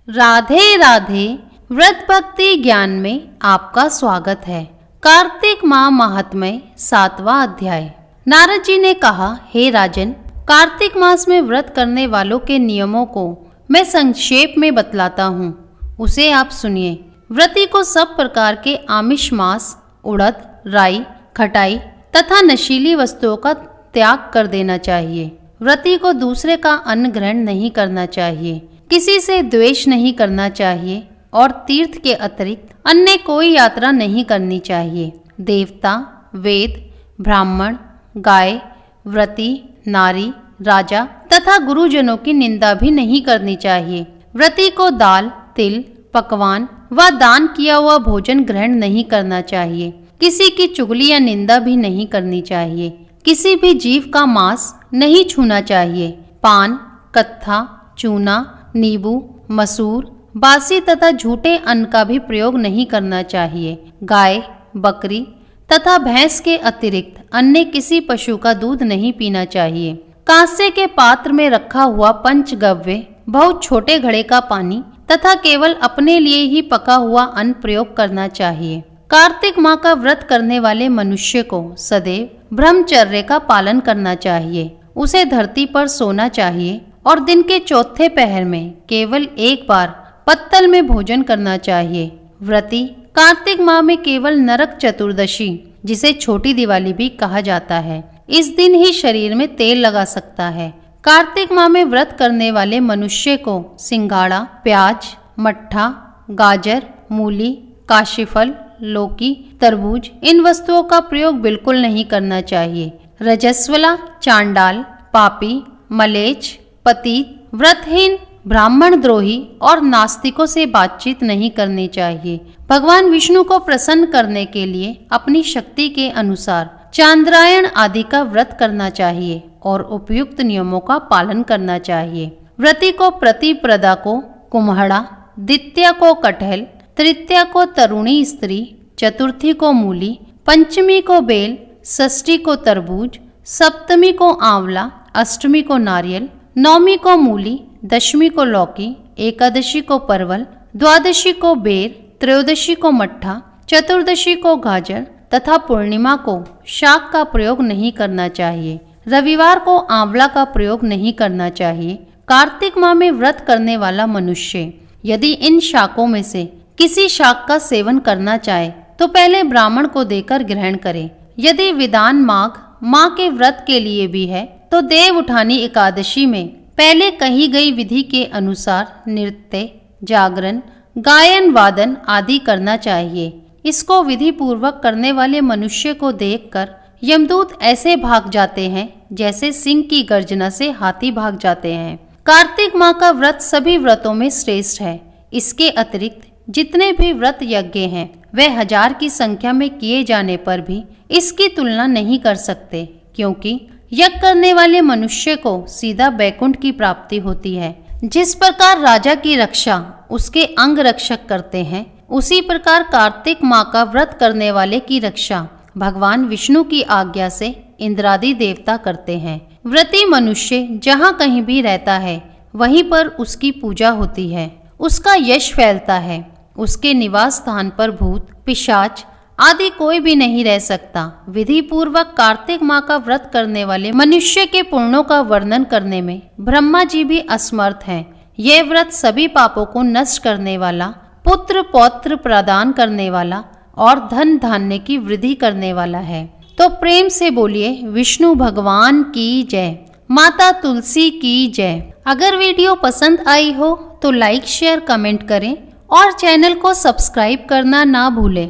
राधे राधे। व्रत भक्ति ज्ञान में आपका स्वागत है। कार्तिक माह महात्म्य 7वां अध्याय। नारद जी ने कहा, हे राजन, कार्तिक मास में व्रत करने वालों के नियमों को मैं संक्षेप में बतलाता हूँ, उसे आप सुनिए। व्रती को सब प्रकार के आमिष मांस, उड़द, राई, खटाई तथा नशीली वस्तुओं का त्याग कर देना चाहिए। व्रती को दूसरे का अन्न ग्रहण नहीं करना चाहिए, किसी से द्वेष नहीं करना चाहिए और तीर्थ के अतिरिक्त अन्य कोई यात्रा नहीं करनी चाहिए। देवता, वेद, ब्राह्मण, गाय, व्रती, नारी, राजा तथा गुरुजनों की निंदा भी नहीं करनी चाहिए। व्रती को दाल, तिल, पकवान व दान किया हुआ भोजन ग्रहण नहीं करना चाहिए। किसी की चुगली या निंदा भी नहीं करनी चाहिए। किसी भी जीव का मांस नहीं छूना चाहिए। पान, कत्था, चूना, नींबू, मसूर, बासी तथा झूठे अन्न का भी प्रयोग नहीं करना चाहिए। गाय, बकरी तथा भैंस के अतिरिक्त अन्य किसी पशु का दूध नहीं पीना चाहिए। कांसे के पात्र में रखा हुआ पंचगव्य, बहुत छोटे घड़े का पानी तथा केवल अपने लिए ही पका हुआ अन्न प्रयोग करना चाहिए। कार्तिक माह का व्रत करने वाले मनुष्य को सदैव ब्रह्मचर्य का पालन करना चाहिए। उसे धरती पर सोना चाहिए और दिन के चौथे पहर में केवल एक बार पत्तल में भोजन करना चाहिए। व्रती कार्तिक माह में केवल नरक चतुर्दशी, जिसे छोटी दिवाली भी कहा जाता है, इस दिन ही शरीर में तेल लगा सकता है। कार्तिक माह में व्रत करने वाले मनुष्य को सिंघाड़ा, प्याज, मट्ठा, गाजर, मूली, काशीफल, लौकी, तरबूज इन वस्तुओं का प्रयोग बिल्कुल नहीं करना चाहिए। रजस्वला, चांडाल, पापी, मलेच्छ, पतित, व्रतहीन, ब्राह्मण द्रोही और नास्तिकों से बातचीत नहीं करनी चाहिए। भगवान विष्णु को प्रसन्न करने के लिए अपनी शक्ति के अनुसार चांद्रायण आदि का व्रत करना चाहिए और उपयुक्त नियमों का पालन करना चाहिए। व्रती को प्रतिप्रदा को कुम्हड़ा, द्वितीया को कटहल, तृतीया को तरुणी स्त्री, चतुर्थी को मूली, पंचमी को बेल, षष्ठी को तरबूज, सप्तमी को आंवला, अष्टमी को नारियल, नौमी को मूली, दशमी को लौकी, एकादशी को परवल, द्वादशी को बेर, त्रयोदशी को मट्ठा, चतुर्दशी को गाजर तथा पूर्णिमा को शाक का प्रयोग नहीं करना चाहिए। रविवार को आंवला का प्रयोग नहीं करना चाहिए। कार्तिक माह में व्रत करने वाला मनुष्य यदि इन शाकों में से किसी शाक का सेवन करना चाहे तो पहले ब्राह्मण को देकर ग्रहण करे। यदि विदान माघ माह के व्रत के लिए भी है तो देव उठानी एकादशी में पहले कही गई विधि के अनुसार नृत्य, जागरण, गायन, वादन आदि करना चाहिए। इसको विधि पूर्वक करने वाले मनुष्य को देखकर यमदूत ऐसे भाग जाते हैं जैसे सिंह की गर्जना से हाथी भाग जाते हैं। कार्तिक माह का व्रत सभी व्रतों में श्रेष्ठ है। इसके अतिरिक्त जितने भी व्रत यज्ञ हैं वे 1000 की संख्या में किए जाने पर भी इसकी तुलना नहीं कर सकते, क्योंकि यज्ञ करने वाले मनुष्य को सीधा बैकुंठ की प्राप्ति होती है। जिस प्रकार राजा की रक्षा उसके अंग रक्षक करते हैं, उसी प्रकार कार्तिक माह का व्रत करने वाले की रक्षा भगवान विष्णु की आज्ञा से इंद्रादि देवता करते हैं। व्रती मनुष्य जहाँ कहीं भी रहता है वहीं पर उसकी पूजा होती है, उसका यश फैलता है। उसके निवास स्थान पर भूत, पिशाच आदि कोई भी नहीं रह सकता। विधि पूर्वक कार्तिक माह का व्रत करने वाले मनुष्य के पुण्यों का वर्णन करने में ब्रह्मा जी भी असमर्थ हैं। यह व्रत सभी पापों को नष्ट करने वाला, पुत्र पौत्र प्रदान करने वाला और धन धान्य की वृद्धि करने वाला है। तो प्रेम से बोलिए, विष्णु भगवान की जय, माता तुलसी की जय। अगर वीडियो पसंद आई हो तो लाइक, शेयर, कमेंट करें और चैनल को सब्सक्राइब करना ना भूलें।